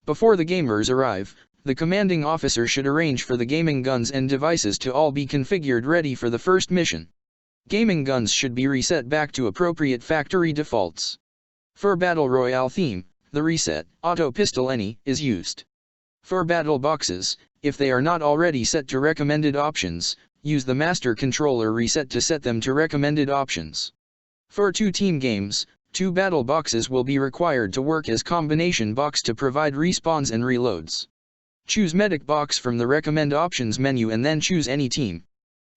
Before the gamers arrive, the commanding officer should arrange for the gaming guns and devices to all be configured ready for the first mission. Gaming guns should be reset back to appropriate factory defaults. For Battle Royale theme, the reset, auto pistol any, is used. For battle boxes, if they are not already set to recommended options, use the master controller reset to set them to recommended options. For 2 team games, 2 battle boxes will be required to work as combination box to provide respawns and reloads. Choose medic box from the recommend options menu and then choose any team.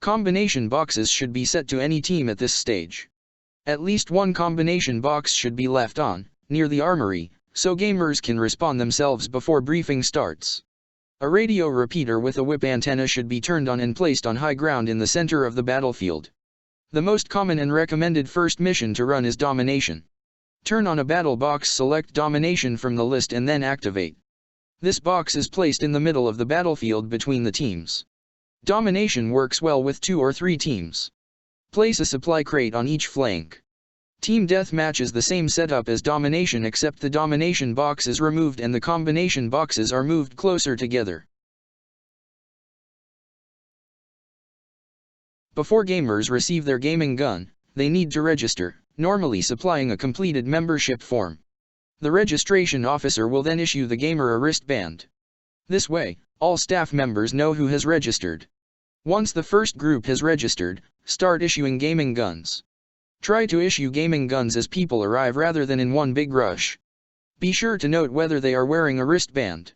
Combination boxes should be set to any team at this stage. At least 1 combination box should be left on, near the armory, so gamers can respawn themselves before briefing starts. A radio repeater with a whip antenna should be turned on and placed on high ground in the center of the battlefield. The most common and recommended first mission to run is Domination. Turn on a battle box, select Domination from the list and then activate. This box is placed in the middle of the battlefield between the teams. Domination works well with 2 or 3 teams. Place a supply crate on each flank. Team Deathmatch is the same setup as Domination except the Domination box is removed and the combination boxes are moved closer together. Before gamers receive their gaming gun, they need to register, normally supplying a completed membership form. The registration officer will then issue the gamer a wristband. This way, all staff members know who has registered. Once the first group has registered, start issuing gaming guns. Try to issue gaming guns as people arrive rather than in one big rush. Be sure to note whether they are wearing a wristband.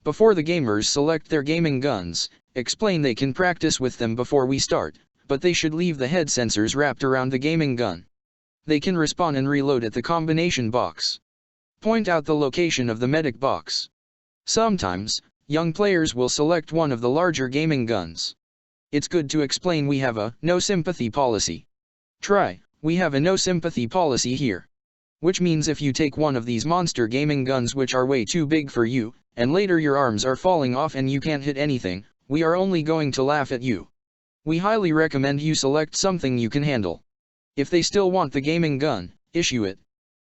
Before the gamers select their gaming guns, explain they can practice with them before we start, but they should leave the head sensors wrapped around the gaming gun. They can respawn and reload at the combination box. Point out the location of the medic box. Sometimes, young players will select one of the larger gaming guns. It's good to explain we have a no sympathy policy. We have a no sympathy policy here. Which means if you take one of these monster gaming guns which are way too big for you, and later your arms are falling off and you can't hit anything, we are only going to laugh at you. We highly recommend you select something you can handle. If they still want the gaming gun, issue it.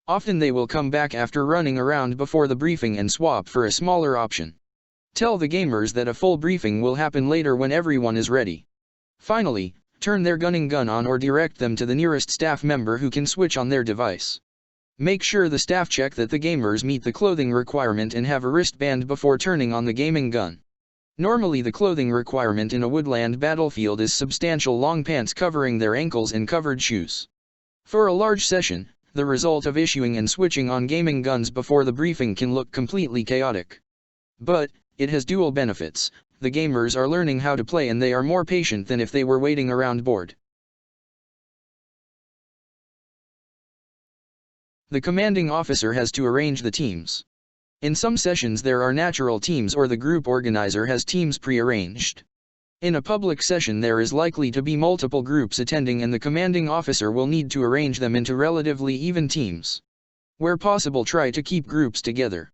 Often they will come back after running around before the briefing and swap for a smaller option. Tell the gamers that a full briefing will happen later when everyone is ready. Finally, turn their gunning gun on or direct them to the nearest staff member who can switch on their device. Make sure the staff check that the gamers meet the clothing requirement and have a wristband before turning on the gaming gun. Normally the clothing requirement in a woodland battlefield is substantial long pants covering their ankles and covered shoes. For a large session, the result of issuing and switching on gaming guns before the briefing can look completely chaotic. But, it has dual benefits. The gamers are learning how to play and they are more patient than if they were waiting around bored. The commanding officer has to arrange the teams. In some sessions there are natural teams or the group organizer has teams pre-arranged. In a public session there is likely to be multiple groups attending and the commanding officer will need to arrange them into relatively even teams. Where possible, try to keep groups together.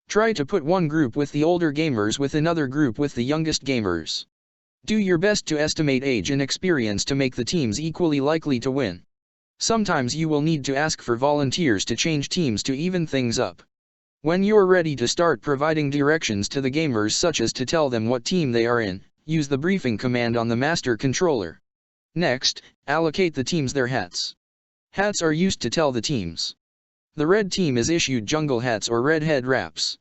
Try to put one group with the older gamers with another group with the youngest gamers. Do your best to estimate age and experience to make the teams equally likely to win. Sometimes you will need to ask for volunteers to change teams to even things up. When you're ready to start providing directions to the gamers such as to tell them what team they are in, use the briefing command on the master controller. Next, allocate the teams their hats. Hats are used to tell the teams. The red team is issued jungle hats or red head wraps.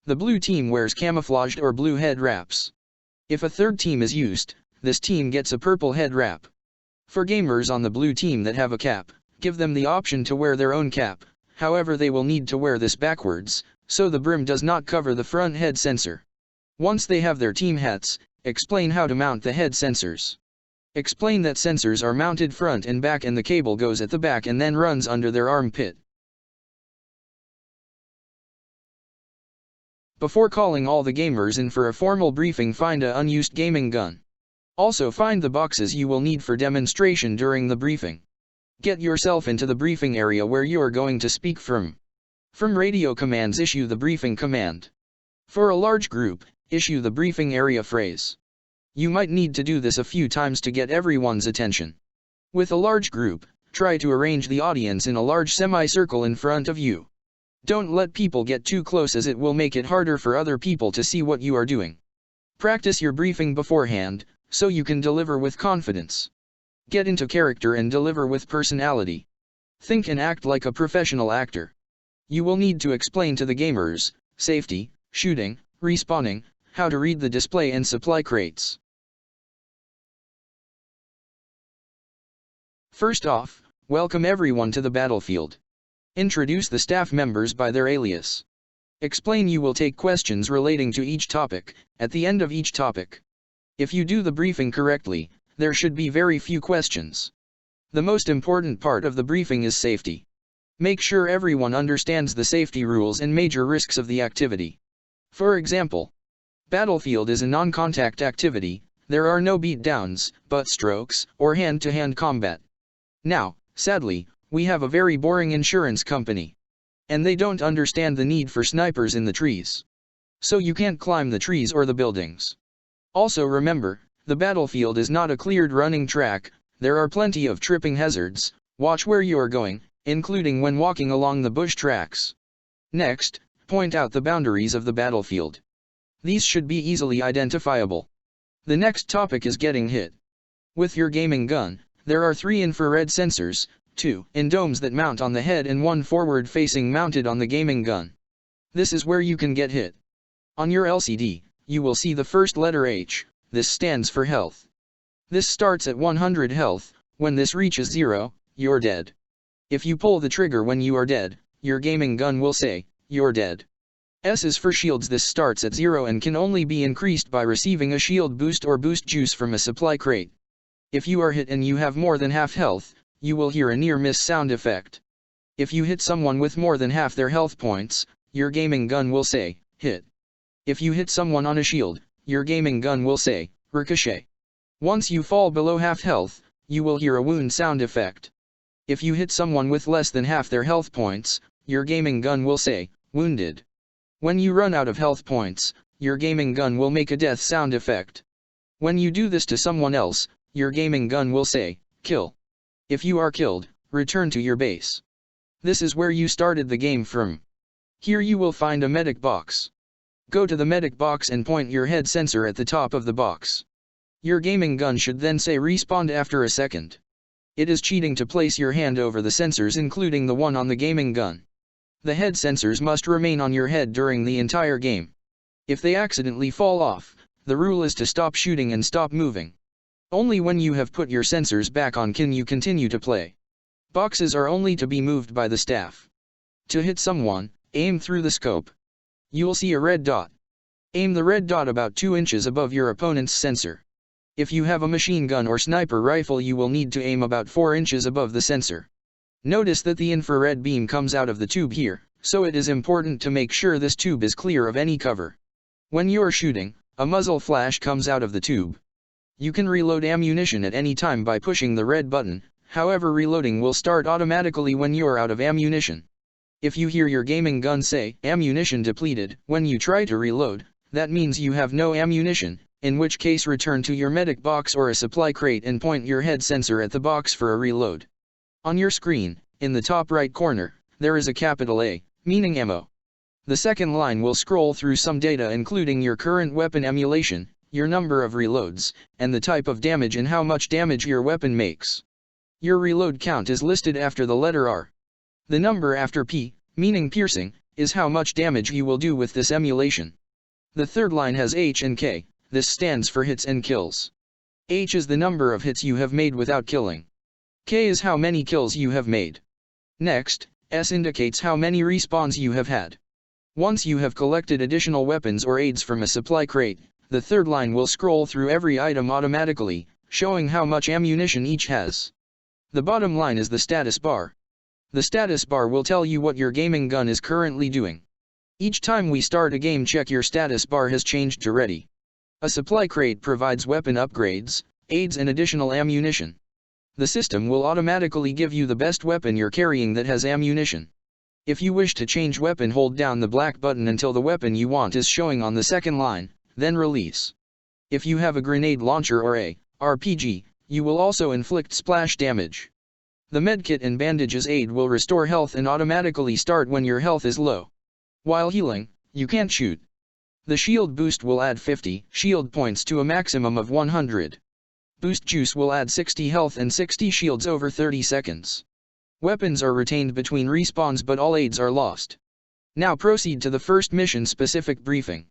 The blue team wears camouflaged or blue head wraps. If a third team is used, this team gets a purple head wrap. For gamers on the blue team that have a cap, give them the option to wear their own cap, however they will need to wear this backwards, so the brim does not cover the front head sensor. Once they have their team hats, explain how to mount the head sensors. Explain that sensors are mounted front and back and the cable goes at the back and then runs under their armpit. Before calling all the gamers in for a formal briefing, find a unused gaming gun. Also find the boxes you will need for demonstration during the briefing. Get yourself into the briefing area where you are going to speak from. From radio commands, issue the briefing command. For a large group, issue the briefing area phrase. You might need to do this a few times to get everyone's attention. With a large group, try to arrange the audience in a large semicircle in front of you. Don't let people get too close, as it will make it harder for other people to see what you are doing. Practice your briefing beforehand, so you can deliver with confidence. Get into character and deliver with personality. Think and act like a professional actor. You will need to explain to the gamers safety, shooting, respawning, how to read the display and supply crates. First off, welcome everyone to the battlefield. Introduce the staff members by their alias. Explain you will take questions relating to each topic, at the end of each topic. If you do the briefing correctly, there should be very few questions. The most important part of the briefing is safety. Make sure everyone understands the safety rules and major risks of the activity. For example, battlefield is a non-contact activity, there are no beatdowns, butt strokes, or hand-to-hand combat. Now, sadly, we have a very boring insurance company. And they don't understand the need for snipers in the trees. So you can't climb the trees or the buildings. Also remember, the battlefield is not a cleared running track, there are plenty of tripping hazards, watch where you are going, including when walking along the bush tracks. Next, point out the boundaries of the battlefield. These should be easily identifiable. The next topic is getting hit. With your gaming gun, there are 3 infrared sensors, 2 in domes that mount on the head and 1 forward-facing mounted on the gaming gun. This is where you can get hit. On your LCD, you will see the first letter H, this stands for health. This starts at 100 health, when this reaches 0, you're dead. If you pull the trigger when you are dead, your gaming gun will say, you're dead. S is for shields, this starts at 0 and can only be increased by receiving a shield boost or boost juice from a supply crate. If you are hit and you have more than half health, you will hear a near-miss sound effect. If you hit someone with more than half their health points, your gaming gun will say, hit. If you hit someone on a shield, your gaming gun will say, ricochet. Once you fall below half health, you will hear a wound sound effect. If you hit someone with less than half their health points, your gaming gun will say, wounded. When you run out of health points, your gaming gun will make a death sound effect. When you do this to someone else, your gaming gun will say, kill. If you are killed, return to your base. This is where you started the game from. Here you will find a medic box. Go to the medic box and point your head sensor at the top of the box. Your gaming gun should then say respawn after a second. It is cheating to place your hand over the sensors, including the one on the gaming gun. The head sensors must remain on your head during the entire game. If they accidentally fall off, the rule is to stop shooting and stop moving. Only when you have put your sensors back on can you continue to play. Boxes are only to be moved by the staff. To hit someone, aim through the scope. You will see a red dot. Aim the red dot about 2 inches above your opponent's sensor. If you have a machine gun or sniper rifle, you will need to aim about 4 inches above the sensor. Notice that the infrared beam comes out of the tube here, so it is important to make sure this tube is clear of any cover. When you're shooting, a muzzle flash comes out of the tube. You can reload ammunition at any time by pushing the red button, however reloading will start automatically when you're out of ammunition. If you hear your gaming gun say, ammunition depleted, when you try to reload, that means you have no ammunition, in which case return to your medic box or a supply crate and point your head sensor at the box for a reload. On your screen, in the top right corner, there is a capital A, meaning ammo. The second line will scroll through some data including your current weapon emulation, your number of reloads, and the type of damage and how much damage your weapon makes. Your reload count is listed after the letter R. The number after P, meaning piercing, is how much damage you will do with this emulation. The third line has H and K, this stands for hits and kills. H is the number of hits you have made without killing. K is how many kills you have made. Next, S indicates how many respawns you have had. Once you have collected additional weapons or aids from a supply crate, the third line will scroll through every item automatically, showing how much ammunition each has. The bottom line is the status bar. The status bar will tell you what your gaming gun is currently doing. Each time we start a game, check your status bar has changed to ready. A supply crate provides weapon upgrades, aids and additional ammunition. The system will automatically give you the best weapon you're carrying that has ammunition. If you wish to change weapon, hold down the black button until the weapon you want is showing on the second line, then release. If you have a grenade launcher or a RPG, you will also inflict splash damage. The medkit and bandages aid will restore health and automatically start when your health is low. While healing, you can't shoot. The shield boost will add 50 shield points to a maximum of 100. Boost juice will add 60 health and 60 shields over 30 seconds. Weapons are retained between respawns but all aids are lost. Now proceed to the first mission specific briefing.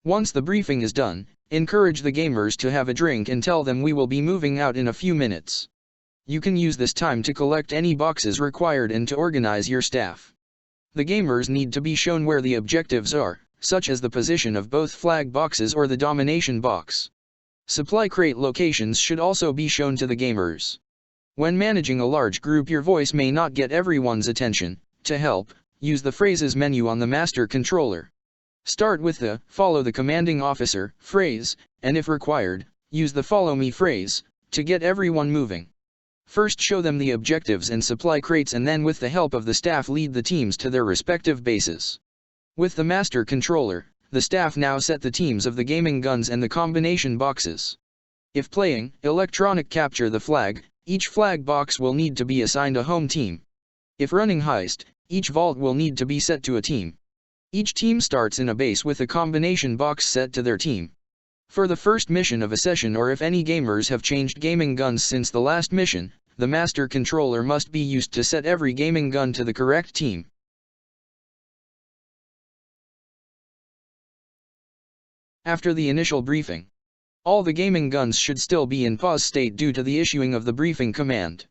Once the briefing is done, encourage the gamers to have a drink and tell them we will be moving out in a few minutes. You can use this time to collect any boxes required and to organize your staff. The gamers need to be shown where the objectives are, such as the position of both flag boxes or the domination box. Supply crate locations should also be shown to the gamers. When managing a large group, your voice may not get everyone's attention. To help, use the phrases menu on the master controller. Start with the "Follow the commanding officer" phrase, and if required, use the "Follow me" phrase, to get everyone moving. First show them the objectives and supply crates, and then with the help of the staff lead the teams to their respective bases. With the master controller, the staff now set the teams of the gaming guns and the combination boxes. If playing electronic capture the flag, each flag box will need to be assigned a home team. If running heist, each vault will need to be set to a team. Each team starts in a base with a combination box set to their team. For the first mission of a session, or if any gamers have changed gaming guns since the last mission, the master controller must be used to set every gaming gun to the correct team. After the initial briefing, all the gaming guns should still be in pause state due to the issuing of the briefing command.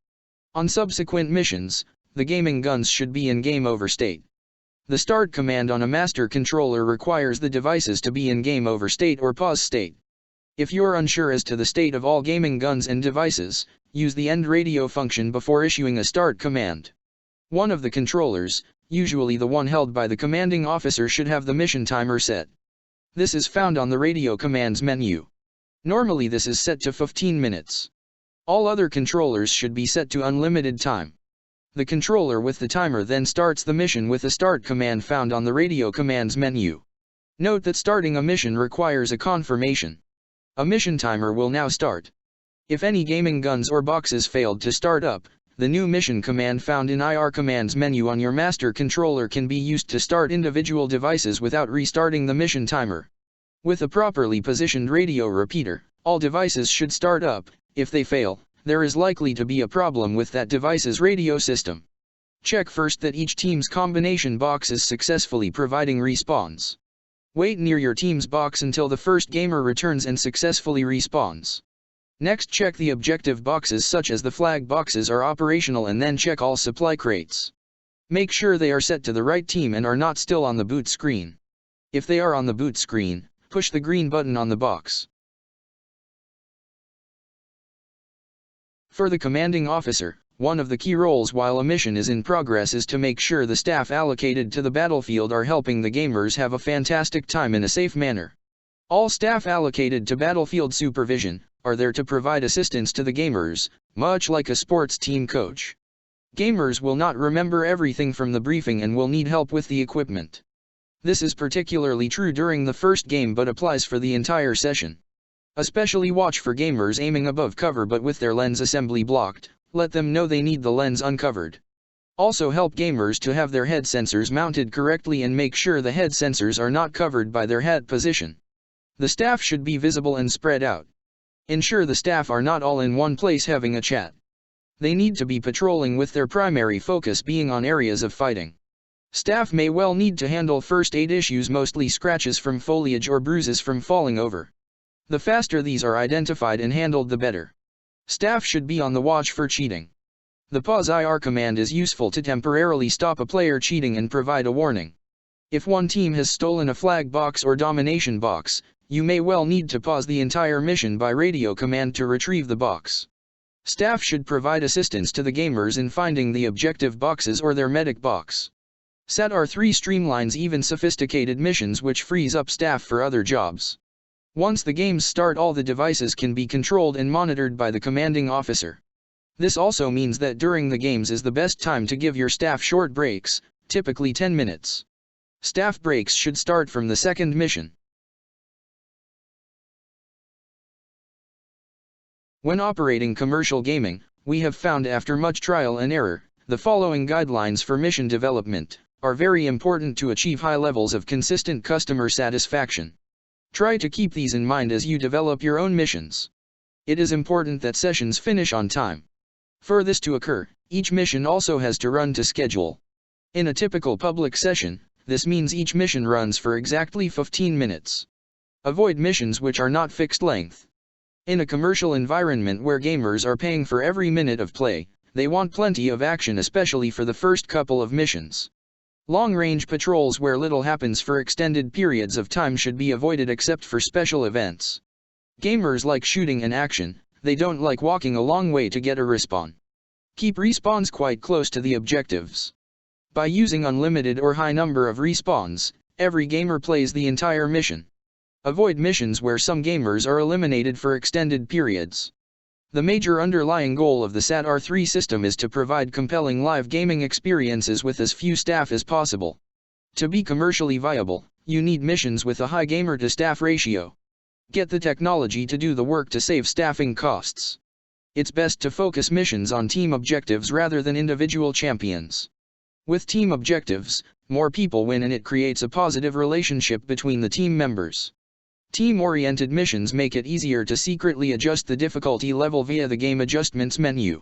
On subsequent missions, the gaming guns should be in game over state. The start command on a master controller requires the devices to be in game over state or pause state. If you're unsure as to the state of all gaming guns and devices, use the end radio function before issuing a start command. One of the controllers, usually the one held by the commanding officer, should have the mission timer set. This is found on the radio commands menu. Normally this is set to 15 minutes. All other controllers should be set to unlimited time. The controller with the timer then starts the mission with a start command found on the radio commands menu. Note that starting a mission requires a confirmation. A mission timer will now start. If any gaming guns or boxes failed to start up, the new mission command found in IR commands menu on your master controller can be used to start individual devices without restarting the mission timer. With a properly positioned radio repeater, all devices should start up. If they fail, there is likely to be a problem with that device's radio system. Check first that each team's combination box is successfully providing respawns. Wait near your team's box until the first gamer returns and successfully respawns. Next, check the objective boxes such as the flag boxes are operational, and then check all supply crates. Make sure they are set to the right team and are not still on the boot screen. If they are on the boot screen, push the green button on the box. For the commanding officer, one of the key roles while a mission is in progress is to make sure the staff allocated to the battlefield are helping the gamers have a fantastic time in a safe manner. All staff allocated to battlefield supervision are there to provide assistance to the gamers, much like a sports team coach. Gamers will not remember everything from the briefing and will need help with the equipment. This is particularly true during the first game but applies for the entire session. Especially watch for gamers aiming above cover but with their lens assembly blocked. Let them know they need the lens uncovered. Also help gamers to have their head sensors mounted correctly and make sure the head sensors are not covered by their head position. The staff should be visible and spread out. Ensure the staff are not all in one place having a chat. They need to be patrolling with their primary focus being on areas of fighting. Staff may well need to handle first aid issues, mostly scratches from foliage or bruises from falling over. The faster these are identified and handled, the better. Staff should be on the watch for cheating. The pause IR command is useful to temporarily stop a player cheating and provide a warning. If one team has stolen a flag box or domination box, you may well need to pause the entire mission by radio command to retrieve the box. Staff should provide assistance to the gamers in finding the objective boxes or their medic box. SAT R3 streamlines even sophisticated missions, which frees up staff for other jobs. Once the games start, all the devices can be controlled and monitored by the commanding officer. This also means that during the games is the best time to give your staff short breaks, typically 10 minutes. Staff breaks should start from the second mission. When operating commercial gaming, we have found after much trial and error, the following guidelines for mission development are very important to achieve high levels of consistent customer satisfaction. Try to keep these in mind as you develop your own missions. It is important that sessions finish on time. For this to occur, each mission also has to run to schedule. In a typical public session, this means each mission runs for exactly 15 minutes. Avoid missions which are not fixed length. In a commercial environment where gamers are paying for every minute of play, they want plenty of action, especially for the first couple of missions. Long-range patrols where little happens for extended periods of time should be avoided except for special events. Gamers like shooting and action, they don't like walking a long way to get a respawn. Keep respawns quite close to the objectives. By using unlimited or high number of respawns, every gamer plays the entire mission. Avoid missions where some gamers are eliminated for extended periods. The major underlying goal of the SAT-R3 system is to provide compelling live gaming experiences with as few staff as possible. To be commercially viable, you need missions with a high gamer-to-staff ratio. Get the technology to do the work to save staffing costs. It's best to focus missions on team objectives rather than individual champions. With team objectives, more people win and it creates a positive relationship between the team members. Team-oriented missions make it easier to secretly adjust the difficulty level via the game adjustments menu.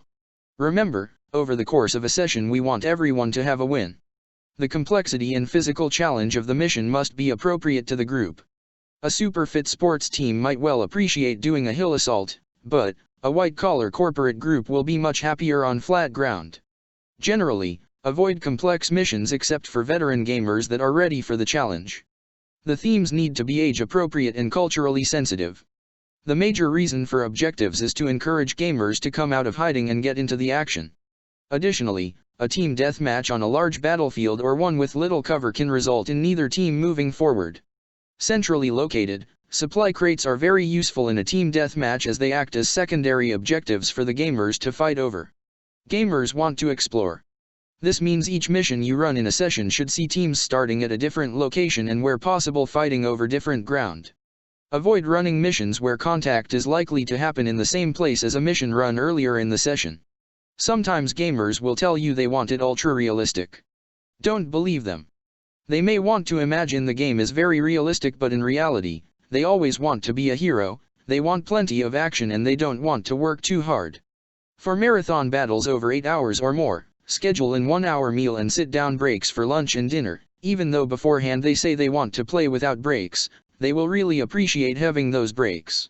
Remember, over the course of a session we want everyone to have a win. The complexity and physical challenge of the mission must be appropriate to the group. A super fit sports team might well appreciate doing a hill assault, but a white-collar corporate group will be much happier on flat ground. Generally, avoid complex missions except for veteran gamers that are ready for the challenge. The themes need to be age-appropriate and culturally sensitive. The major reason for objectives is to encourage gamers to come out of hiding and get into the action. Additionally, a team deathmatch on a large battlefield or one with little cover can result in neither team moving forward. Centrally located, supply crates are very useful in a team deathmatch as they act as secondary objectives for the gamers to fight over. Gamers want to explore. This means each mission you run in a session should see teams starting at a different location and where possible fighting over different ground. Avoid running missions where contact is likely to happen in the same place as a mission run earlier in the session. Sometimes gamers will tell you they want it ultra-realistic. Don't believe them. They may want to imagine the game is very realistic, but in reality, they always want to be a hero, they want plenty of action and they don't want to work too hard. For marathon battles over 8 hours or more, schedule in 1-hour meal and sit-down breaks for lunch and dinner. Even though beforehand they say they want to play without breaks, they will really appreciate having those breaks.